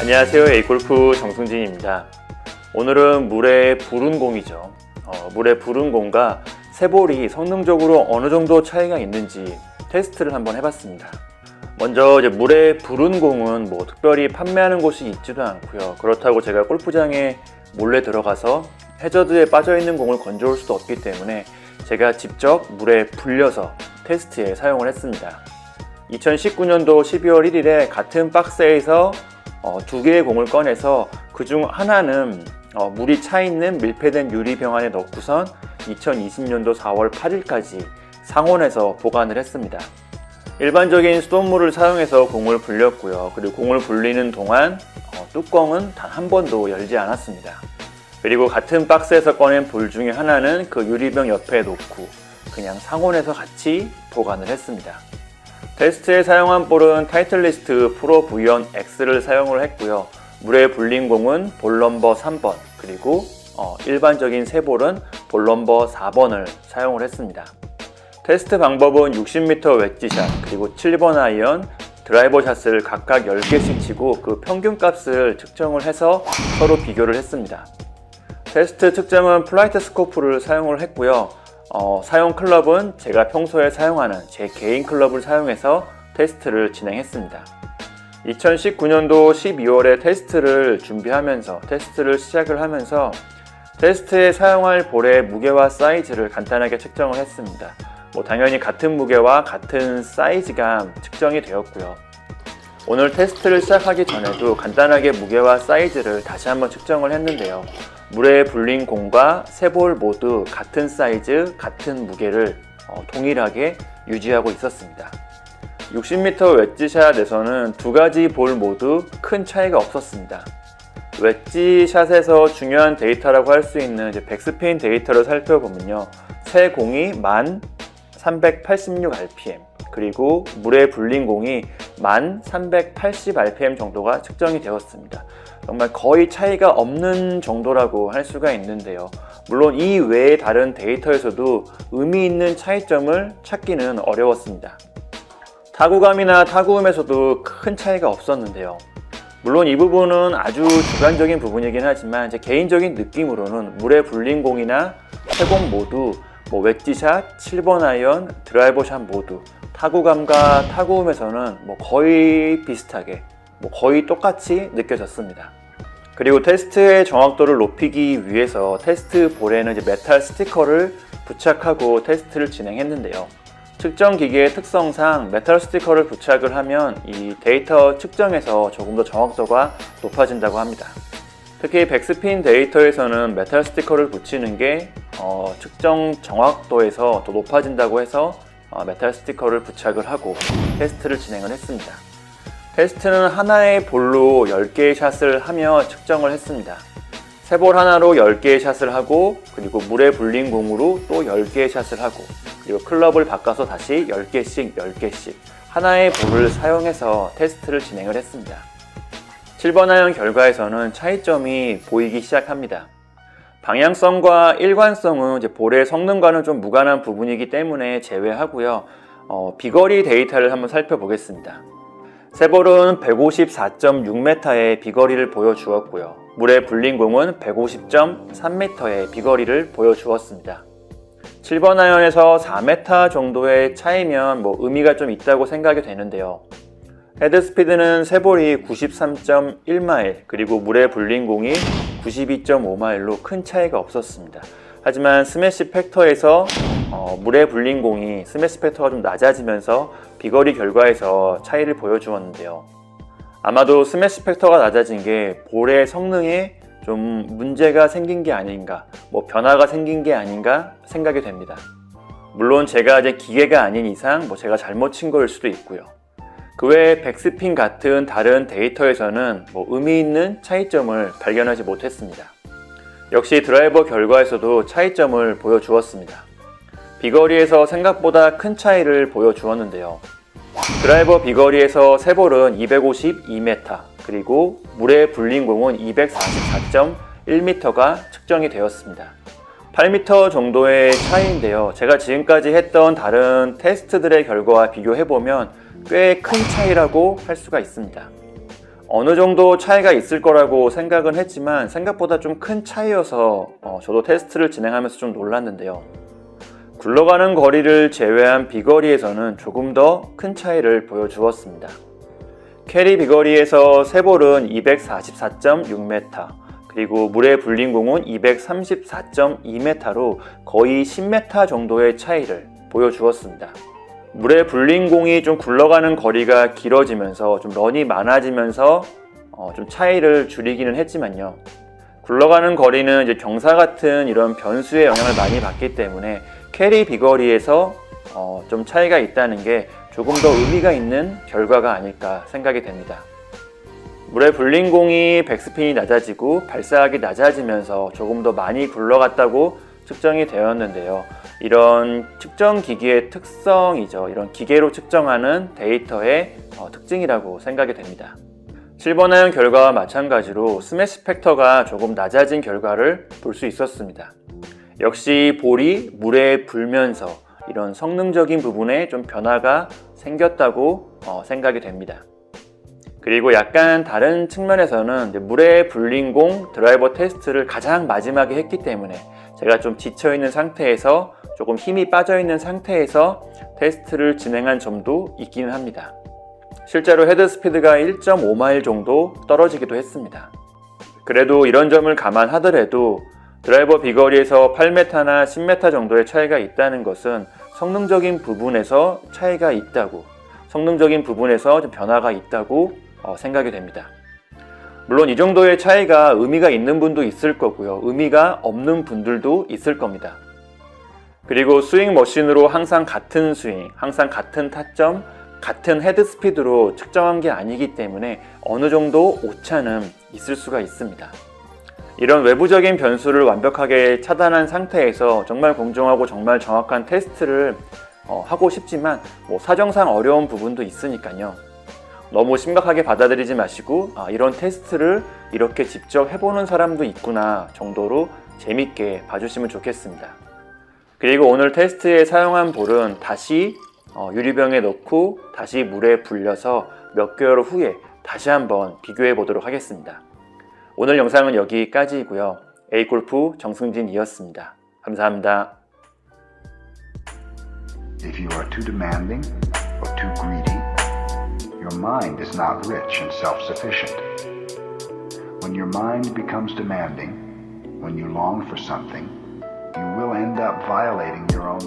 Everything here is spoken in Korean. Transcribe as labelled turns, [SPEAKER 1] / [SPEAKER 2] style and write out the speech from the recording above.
[SPEAKER 1] 안녕하세요. A골프 정승진입니다. 오늘은 물에 부른 공이죠. 물에 부른 공과 세볼이 성능적으로 어느 정도 차이가 있는지 테스트를 한번 해봤습니다. 먼저 물에 부른 공은 특별히 판매하는 곳이 있지도 않고요. 그렇다고 제가 골프장에 몰래 들어가서 해저드에 빠져있는 공을 건져올 수도 없기 때문에 제가 직접 물에 불려서 테스트에 사용을 했습니다. 2019년도 12월 1일에 같은 박스에서 두 개의 공을 꺼내서 그중 하나는 물이 차있는 밀폐된 유리병 안에 넣고선 2020년도 4월 8일까지 상온에서 보관을 했습니다. 일반적인 수돗물을 사용해서 공을 불렸고요. 그리고 공을 불리는 동안 뚜껑은 단 한 번도 열지 않았습니다. 그리고 같은 박스에서 꺼낸 볼 중에 하나는 그 유리병 옆에 놓고 그냥 상온에서 같이 보관을 했습니다. 테스트에 사용한 볼은 타이틀리스트 프로 V1 X를 사용을 했고요. 물에 불린 공은 볼 넘버 3번 그리고 일반적인 새 볼은 볼 넘버 4번을 사용을 했습니다. 테스트 방법은 60m 웨지샷 그리고 7번 아이언 드라이버 샷을 각각 10개씩 치고 그 평균 값을 측정을 해서 서로 비교를 했습니다. 테스트 측정은 플라이트 스코프를 사용을 했고요. 사용 클럽은 제가 평소에 사용하는 제 개인 클럽을 사용해서 테스트를 진행했습니다. 2019년도 12월에 테스트를 준비하면서 테스트를 시작을 하면서 테스트에 사용할 볼의 무게와 사이즈를 간단하게 측정을 했습니다. 당연히 같은 무게와 같은 사이즈가 측정이 되었고요. 오늘 테스트를 시작하기 전에도 간단하게 무게와 사이즈를 다시 한번 측정을 했는데요. 물에 불린 공과 새 볼 모두 같은 사이즈, 같은 무게를 동일하게 유지하고 있었습니다. 60m 웨지샷에서는 두 가지 볼 모두 큰 차이가 없었습니다. 웨지샷에서 중요한 데이터라고 할 수 있는 백스핀 데이터를 살펴보면요. 새 공이 1386rpm 그리고 물에 불린 공이 1380rpm 정도가 측정이 되었습니다. 정말 거의 차이가 없는 정도라고 할 수가 있는데요. 물론 이 외의 다른 데이터에서도 의미 있는 차이점을 찾기는 어려웠습니다. 타구감이나 타구음에서도 큰 차이가 없었는데요. 물론 이 부분은 아주 주관적인 부분이긴 하지만 제 개인적인 느낌으로는 물에 불린 공이나 새 공 모두 웨지샷, 7번 아이언, 드라이버 샷 모두 타구감과 타구음에서는 거의 비슷하게 거의 똑같이 느껴졌습니다. 그리고 테스트의 정확도를 높이기 위해서 테스트 볼에는 메탈 스티커를 부착하고 테스트를 진행했는데요. 측정 기계의 특성상 메탈 스티커를 부착을 하면 이 데이터 측정에서 조금 더 정확도가 높아진다고 합니다. 특히 백스핀 데이터에서는 메탈 스티커를 붙이는 게 측정 정확도에서 더 높아진다고 해서 메탈 스티커를 부착을 하고 테스트를 진행을 했습니다. 테스트는 하나의 볼로 10개의 샷을 하며 측정을 했습니다. 새 볼 하나로 10개의 샷을 하고 그리고 물에 불린 공으로 또 10개의 샷을 하고 그리고 클럽을 바꿔서 다시 10개씩 하나의 볼을 사용해서 테스트를 진행을 했습니다. 7번 아이언 결과에서는 차이점이 보이기 시작합니다. 방향성과 일관성은 볼의 성능과는 좀 무관한 부분이기 때문에 제외하고요. 비거리 데이터를 한번 살펴보겠습니다. 새 볼은 154.6m의 비거리를 보여주었고요. 물에 불린 공은 150.3m의 비거리를 보여주었습니다. 7번 아이언에서 4m 정도의 차이면 의미가 좀 있다고 생각이 되는데요. 헤드 스피드는 새 볼이 93.1마일 그리고 물에 불린 공이 92.5마일로 큰 차이가 없었습니다. 하지만 스매시 팩터에서 물에 불린 공이 스매시 팩터가 좀 낮아지면서 비거리 결과에서 차이를 보여주었는데요. 아마도 스매시 팩터가 낮아진 게 볼의 성능에 좀 문제가 생긴 게 아닌가, 변화가 생긴 게 아닌가 생각이 됩니다. 물론 제가 기계가 아닌 이상 제가 잘못 친 거일 수도 있고요. 그 외에 백스핀 같은 다른 데이터에서는 의미 있는 차이점을 발견하지 못했습니다. 역시 드라이버 결과에서도 차이점을 보여주었습니다. 비거리에서 생각보다 큰 차이를 보여주었는데요. 드라이버 비거리에서 새 볼은 252m 그리고 물에 불린 공은 244.1m가 측정이 되었습니다. 8m 정도의 차이인데요. 제가 지금까지 했던 다른 테스트들의 결과와 비교해보면 꽤 큰 차이라고 할 수가 있습니다. 어느 정도 차이가 있을 거라고 생각은 했지만 생각보다 좀 큰 차이여서 저도 테스트를 진행하면서 좀 놀랐는데요. 굴러가는 거리를 제외한 비거리에서는 조금 더 큰 차이를 보여주었습니다. 캐리 비거리에서 세볼은 244.6m, 그리고 물에 불린 공은 234.2m로 거의 10m 정도의 차이를 보여주었습니다. 물에 불린 공이 좀 굴러가는 거리가 길어지면서 좀 런이 많아지면서 좀 차이를 줄이기는 했지만요. 굴러가는 거리는 이제 경사 같은 이런 변수의 영향을 많이 받기 때문에 캐리 비거리에서 좀 차이가 있다는 게 조금 더 의미가 있는 결과가 아닐까 생각이 됩니다. 물에 불린 공이 백스핀이 낮아지고 발사각이 낮아지면서 조금 더 많이 굴러갔다고 측정이 되었는데요. 이런 측정 기기의 특성이죠. 이런 기계로 측정하는 데이터의 특징이라고 생각이 됩니다. 7번 아이언 결과와 마찬가지로 스매시 팩터가 조금 낮아진 결과를 볼 수 있었습니다. 역시 볼이 물에 불면서 이런 성능적인 부분에 좀 변화가 생겼다고 생각이 됩니다. 그리고 약간 다른 측면에서는 물에 불린 공 드라이버 테스트를 가장 마지막에 했기 때문에 제가 좀 지쳐있는 상태에서 조금 힘이 빠져있는 상태에서 테스트를 진행한 점도 있기는 합니다. 실제로 헤드 스피드가 1.5마일 정도 떨어지기도 했습니다. 그래도 이런 점을 감안하더라도 드라이버 비거리에서 8m나 10m 정도의 차이가 있다는 것은 성능적인 부분에서 차이가 있다고, 성능적인 부분에서 좀 변화가 있다고 생각이 됩니다. 물론 이 정도의 차이가 의미가 있는 분도 있을 거고요. 의미가 없는 분들도 있을 겁니다. 그리고 스윙 머신으로 항상 같은 스윙, 항상 같은 타점, 같은 헤드 스피드로 측정한 게 아니기 때문에 어느 정도 오차는 있을 수가 있습니다. 이런 외부적인 변수를 완벽하게 차단한 상태에서 정말 공정하고 정말 정확한 테스트를 하고 싶지만 사정상 어려운 부분도 있으니까요. 너무 심각하게 받아들이지 마시고 이런 테스트를 이렇게 직접 해보는 사람도 있구나 정도로 재밌게 봐주시면 좋겠습니다. 그리고 오늘 테스트에 사용한 볼은 다시 유리병에 넣고 다시 물에 불려서 몇 개월 후에 다시 한번 비교해 보도록 하겠습니다. 오늘 영상은 여기까지이고요. A골프 정승진이었습니다. 감사합니다.
[SPEAKER 2] If you are too demanding or too greedy, your mind is not rich and self-sufficient. When your mind becomes demanding, when you long for something, you will end up violating your own